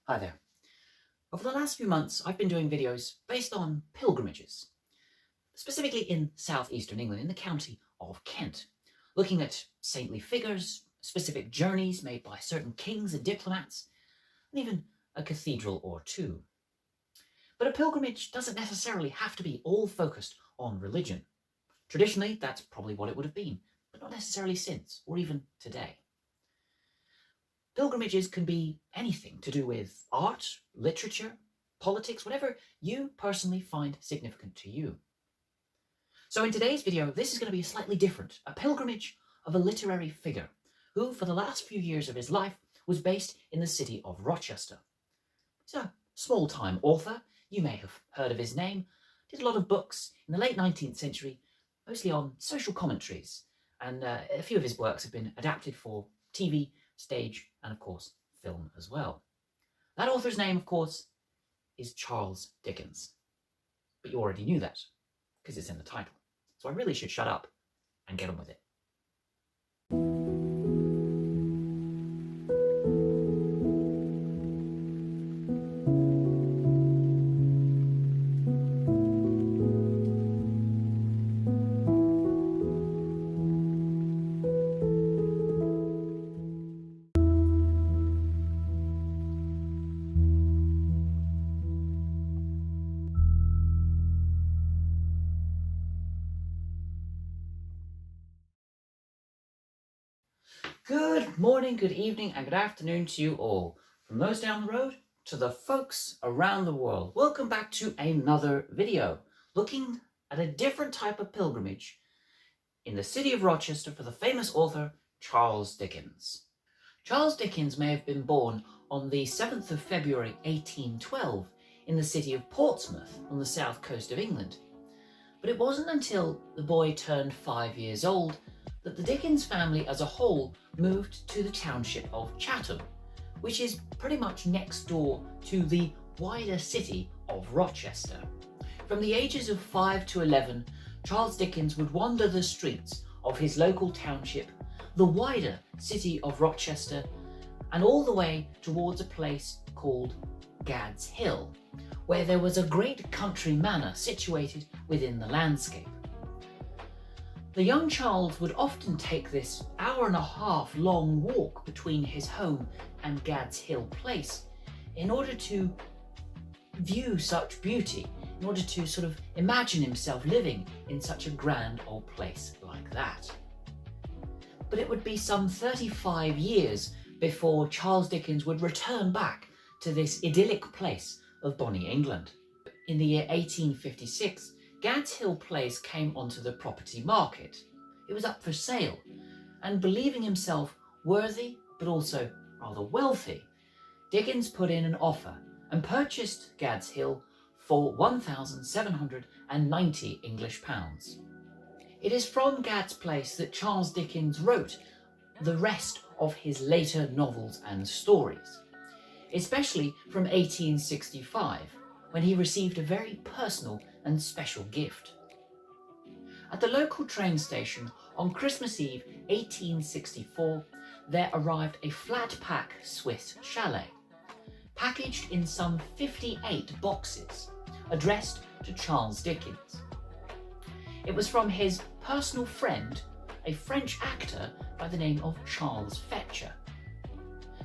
Hi there. Over the last few months, I've been doing videos based on pilgrimages, specifically in southeastern England, in the county of Kent, looking at saintly figures, specific journeys made by certain kings and diplomats, and even a cathedral or two. But a pilgrimage doesn't necessarily have to be all focused on religion. Traditionally, that's probably what it would have been, but not necessarily since, or even today. Pilgrimages can be anything to do with art, literature, politics, whatever you personally find significant to you. So in today's video, this is going to be slightly different, a pilgrimage of a literary figure who, for the last few years of his life, was based in the city of Rochester. He's a small-time author. You may have heard of his name. Did a lot of books in the late 19th century, mostly on social commentaries, and a few of his works have been adapted for TV, stage, and of course, film as well. That author's name, of course, is Charles Dickens. But you already knew that, because it's in the title. So I really should shut up and get on with it. Good morning, good evening, and good afternoon to you all. From those down the road to the folks around the world. Welcome back to another video, looking at a different type of pilgrimage in the city of Rochester for the famous author Charles Dickens. Charles Dickens may have been born on the 7th of February 1812 in the city of Portsmouth on the south coast of England. But it wasn't until the boy turned 5 years old that the Dickens family as a whole moved to the township of Chatham, which is pretty much next door to the wider city of Rochester. From the ages of 5 to 11, Charles Dickens would wander the streets of his local township, the wider city of Rochester, and all the way towards a place called Gad's Hill, where there was a great country manor situated within the landscape. The young Charles would often take this hour-and-a-half long walk between his home and Gad's Hill place in order to view such beauty, in order to sort of imagine himself living in such a grand old place like that. But it would be some 35 years before Charles Dickens would return back to this idyllic place of bonnie England. In the year 1856, Gad's Hill Place came onto the property market. It was up for sale, and believing himself worthy but also rather wealthy, Dickens put in an offer and purchased Gad's Hill for £1,790 English pounds. It is from Gad's Place that Charles Dickens wrote the rest of his later novels and stories, especially from 1865, when he received a very personal and special gift. At the local train station on Christmas Eve 1864, there arrived a flat-pack Swiss chalet, packaged in some 58 boxes, addressed to Charles Dickens. It was from his personal friend, a French actor by the name of Charles Fetcher.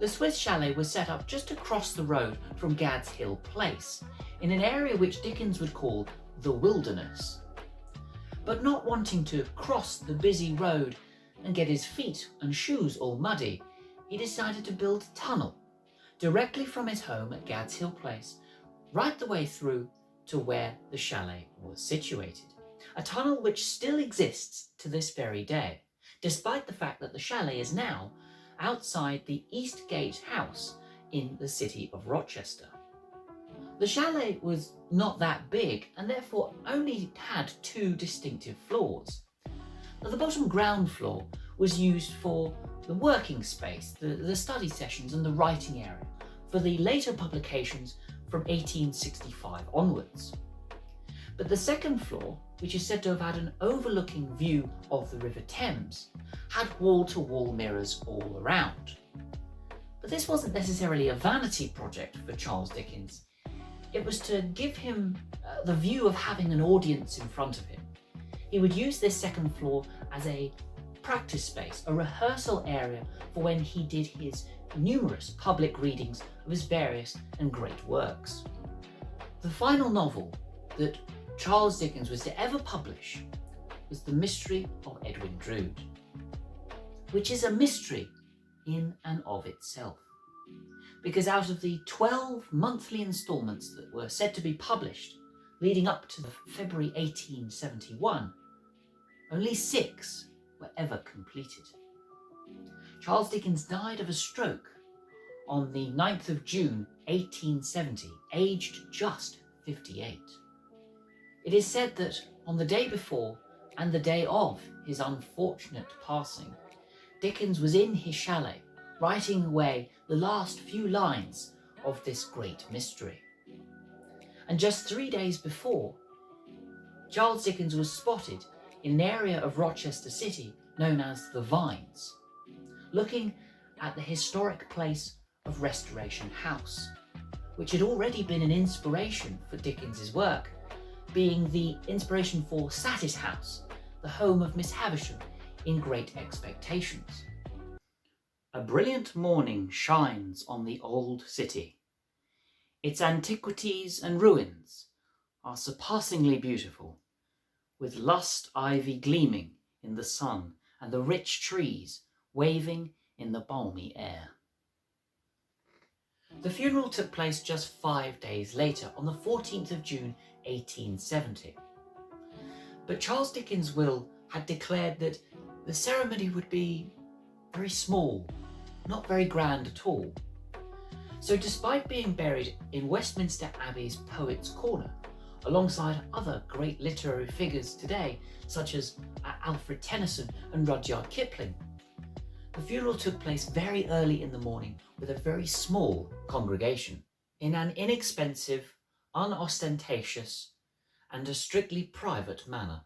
The Swiss chalet was set up just across the road from Gad's Hill Place, in an area which Dickens would call the wilderness. But not wanting to cross the busy road and get his feet and shoes all muddy, he decided to build a tunnel directly from his home at Gad's Hill Place, right the way through to where the chalet was situated. A tunnel which still exists to this very day, despite the fact that the chalet is now outside the East Gate house in the city of Rochester. The chalet was not that big and therefore only had two distinctive floors. The bottom ground floor was used for the working space, the study sessions and the writing area for the later publications from 1865 onwards. But the second floor, which is said to have had an overlooking view of the River Thames, had wall-to-wall mirrors all around. But this wasn't necessarily a vanity project for Charles Dickens. It was to give him the view of having an audience in front of him. He would use this second floor as a practice space, a rehearsal area for when he did his numerous public readings of his various and great works. The final novel that Charles Dickens was to ever publish was The Mystery of Edwin Drood, which is a mystery in and of itself. Because out of the 12 monthly instalments that were said to be published leading up to February 1871, only 6 were ever completed. Charles Dickens died of a stroke on the 9th of June 1870, aged just 58. It is said that on the day before and the day of his unfortunate passing, Dickens was in his chalet writing away the last few lines of this great mystery. And just 3 days before, Charles Dickens was spotted in an area of Rochester City known as the Vines, looking at the historic place of Restoration House, which had already been an inspiration for Dickens's work, being the inspiration for Satis House, the home of Miss Havisham in Great Expectations. A brilliant morning shines on the old city. Its antiquities and ruins are surpassingly beautiful, with lust ivy gleaming in the sun and the rich trees waving in the balmy air. The funeral took place just 5 days later, on the 14th of June 1870. But Charles Dickens' will had declared that the ceremony would be very small, not very grand at all. So despite being buried in Westminster Abbey's Poets' Corner, alongside other great literary figures today, such as Alfred Tennyson and Rudyard Kipling, the funeral took place very early in the morning with a very small congregation, in an inexpensive, unostentatious, and a strictly private manner.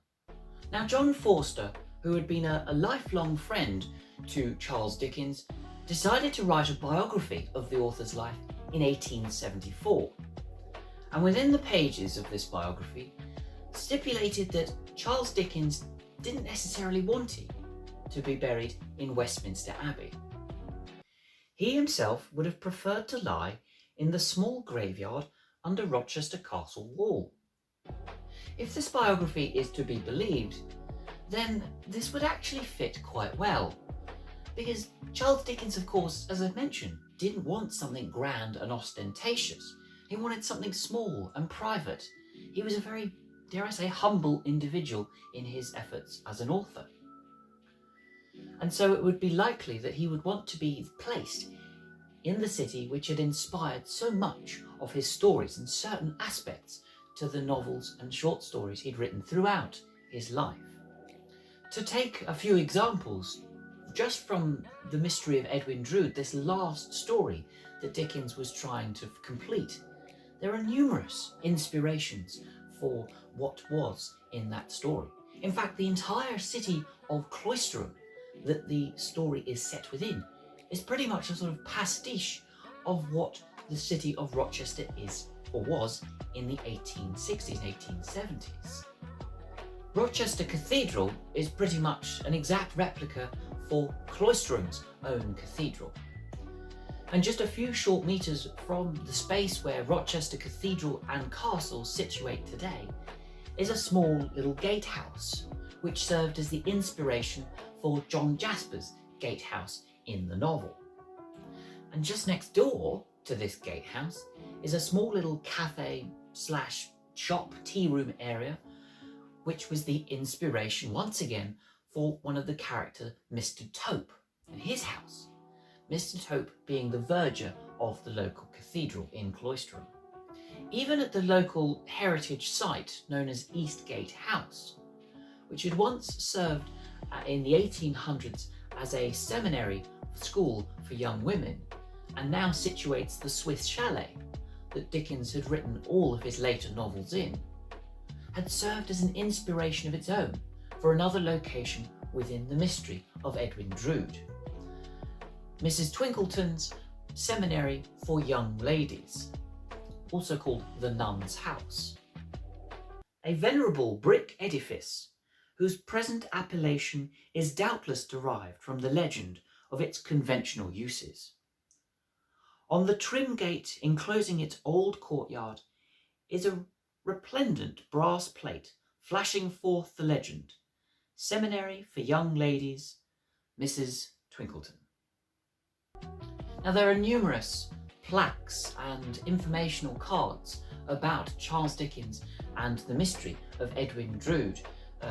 Now, John Forster, who had been a lifelong friend to Charles Dickens, decided to write a biography of the author's life in 1874. And within the pages of this biography, stipulated that Charles Dickens didn't necessarily want him to be buried in Westminster Abbey. He himself would have preferred to lie in the small graveyard under Rochester Castle wall. If this biography is to be believed, then this would actually fit quite well, because Charles Dickens, of course, as I mentioned, didn't want something grand and ostentatious. He wanted something small and private. He was a very, dare I say, humble individual in his efforts as an author. And so it would be likely that he would want to be placed in the city which had inspired so much of his stories and certain aspects to the novels and short stories he'd written throughout his life. To take a few examples, just from The Mystery of Edwin Drood, this last story that Dickens was trying to complete, there are numerous inspirations for what was in that story. In fact, the entire city of Cloisterham that the story is set within is pretty much a sort of pastiche of what the city of Rochester is or was in the 1860s, 1870s. Rochester Cathedral is pretty much an exact replica for Cloisterham's own cathedral. And just a few short meters from the space where Rochester Cathedral and Castle situate today is a small little gatehouse, which served as the inspiration for John Jasper's gatehouse in the novel. And just next door to this gatehouse is a small little cafe slash shop tea room area, which was the inspiration once again for one of the characters, Mr. Tope, and his house. Mr. Tope being the verger of the local cathedral in Cloisterham. Even at the local heritage site known as Eastgate House, which had once served in the 1800s as a seminary school for young women, and now situates the Swiss chalet that Dickens had written all of his later novels in, had served as an inspiration of its own for another location within the Mystery of Edwin Drood. Mrs. Twinkleton's seminary for young ladies, also called the Nun's House. A venerable brick edifice whose present appellation is doubtless derived from the legend of its conventional uses. On the trim gate enclosing its old courtyard is a resplendent brass plate flashing forth the legend, Seminary for Young Ladies, Mrs. Twinkleton. Now there are numerous plaques and informational cards about Charles Dickens and the Mystery of Edwin Drood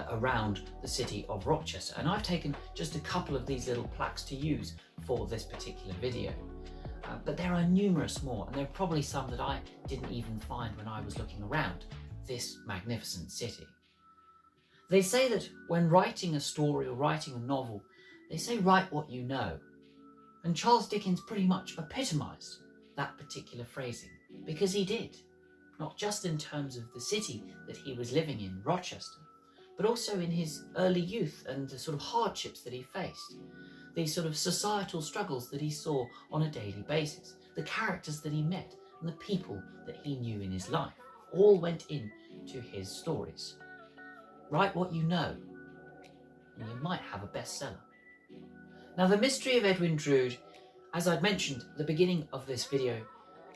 around the city of Rochester, and I've taken just a couple of these little plaques to use for this particular video. But there are numerous more, and there are probably some that I didn't even find when I was looking around this magnificent city. They say that when writing a story or writing a novel, they say write what you know. And Charles Dickens pretty much epitomised that particular phrasing, because he did. Not just in terms of the city that he was living in, Rochester, but also in his early youth and the sort of hardships that he faced, these sort of societal struggles that he saw on a daily basis, the characters that he met and the people that he knew in his life, all went into his stories. Write what you know, and you might have a bestseller. Now, the Mystery of Edwin Drood, as I'd mentioned at the beginning of this video,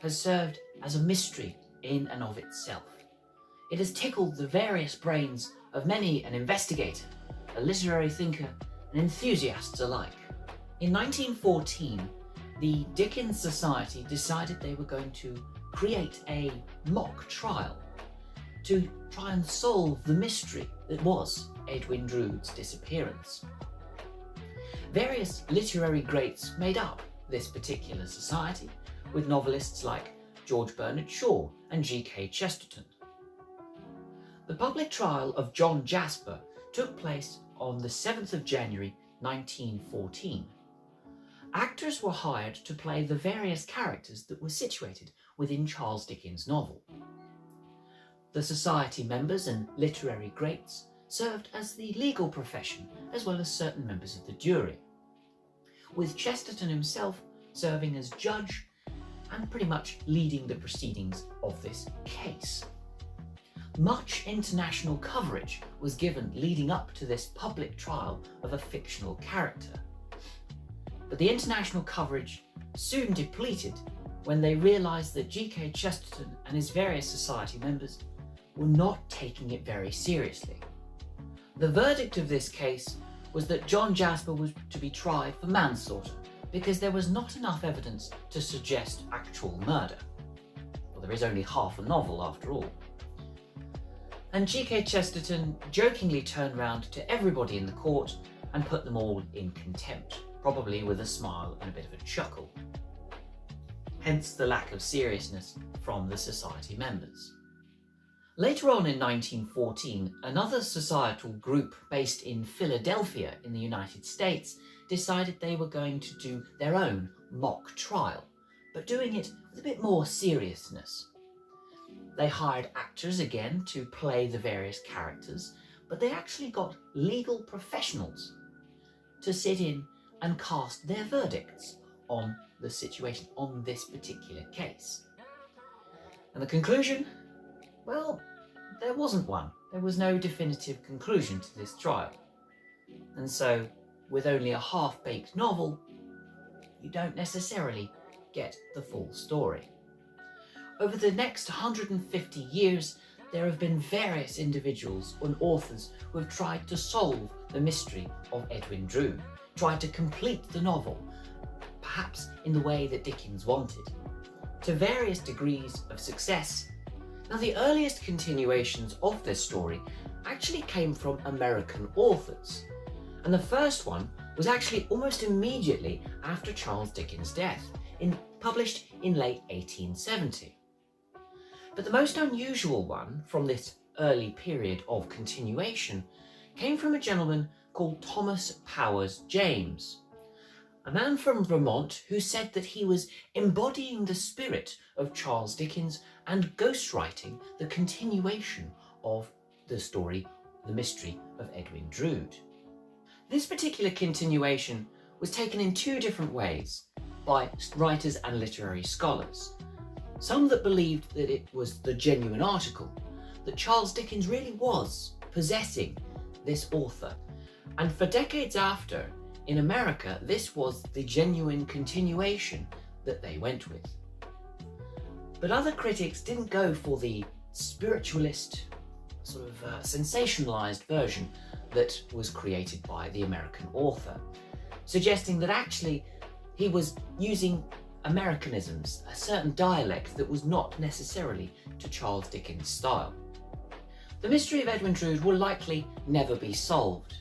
has served as a mystery in and of itself. It has tickled the various brains of many an investigator, a literary thinker, and enthusiasts alike. In 1914, the Dickens Society decided they were going to create a mock trial to try and solve the mystery that was Edwin Drood's disappearance. Various literary greats made up this particular society, with novelists like George Bernard Shaw and G.K. Chesterton. The public trial of John Jasper took place on the 7th of January 1914. Actors were hired to play the various characters that were situated within Charles Dickens' novel. The society members and literary greats served as the legal profession, as well as certain members of the jury, with Chesterton himself serving as judge and pretty much leading the proceedings of this case. Much international coverage was given leading up to this public trial of a fictional character. But the international coverage soon depleted when they realised that G.K. Chesterton and his various society members were not taking it very seriously. The verdict of this case was that John Jasper was to be tried for manslaughter because there was not enough evidence to suggest actual murder. Well, there is only half a novel after all. And G.K. Chesterton jokingly turned round to everybody in the court and put them all in contempt, probably with a smile and a bit of a chuckle. Hence the lack of seriousness from the society members. Later on in 1914, another societal group based in Philadelphia in the United States decided they were going to do their own mock trial, but doing it with a bit more seriousness. They hired actors again to play the various characters, but they actually got legal professionals to sit in and cast their verdicts on the situation, on this particular case. And the conclusion? Well, there wasn't one. There was no definitive conclusion to this trial. And so, with only a half-baked novel, you don't necessarily get the full story. Over the next 150 years, there have been various individuals and authors who have tried to solve the mystery of Edwin Drood, tried to complete the novel, perhaps in the way that Dickens wanted, to various degrees of success. Now, the earliest continuations of this story actually came from American authors, and the first one was actually almost immediately after Charles Dickens' death, published in late 1870. But the most unusual one from this early period of continuation came from a gentleman called Thomas Powers James, a man from Vermont who said that he was embodying the spirit of Charles Dickens and ghostwriting the continuation of the story, The Mystery of Edwin Drood. This particular continuation was taken in two different ways by writers and literary scholars. Some that believed that it was the genuine article, that Charles Dickens really was possessing this author. And for decades after, in America, this was the genuine continuation that they went with. But other critics didn't go for the spiritualist, sort of sensationalized version that was created by the American author, suggesting that actually he was using Americanisms, a certain dialect that was not necessarily to Charles Dickens' style. The Mystery of Edwin Drood will likely never be solved.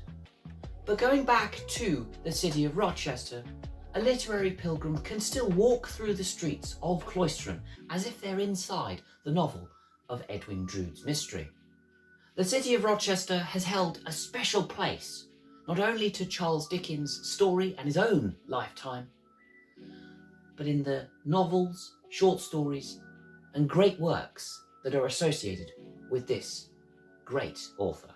But going back to the city of Rochester, a literary pilgrim can still walk through the streets of Cloisterham as if they're inside the novel of Edwin Drood's mystery. The city of Rochester has held a special place, not only to Charles Dickens' story and his own lifetime, but in the novels, short stories, and great works that are associated with this great author.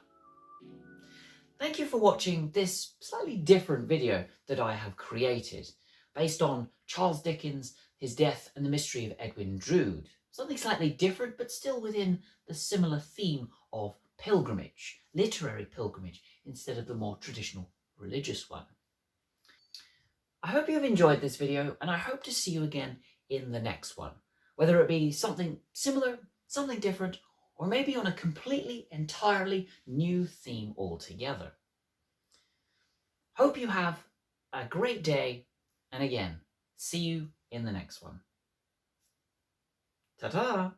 Thank you for watching this slightly different video that I have created based on Charles Dickens, his death, and the Mystery of Edwin Drood. Something slightly different, but still within the similar theme of pilgrimage, literary pilgrimage, instead of the more traditional religious one. I hope you've enjoyed this video, and I hope to see you again in the next one, whether it be something similar, something different, or maybe on a completely, entirely new theme altogether. Hope you have a great day, and again, see you in the next one. Ta-ta!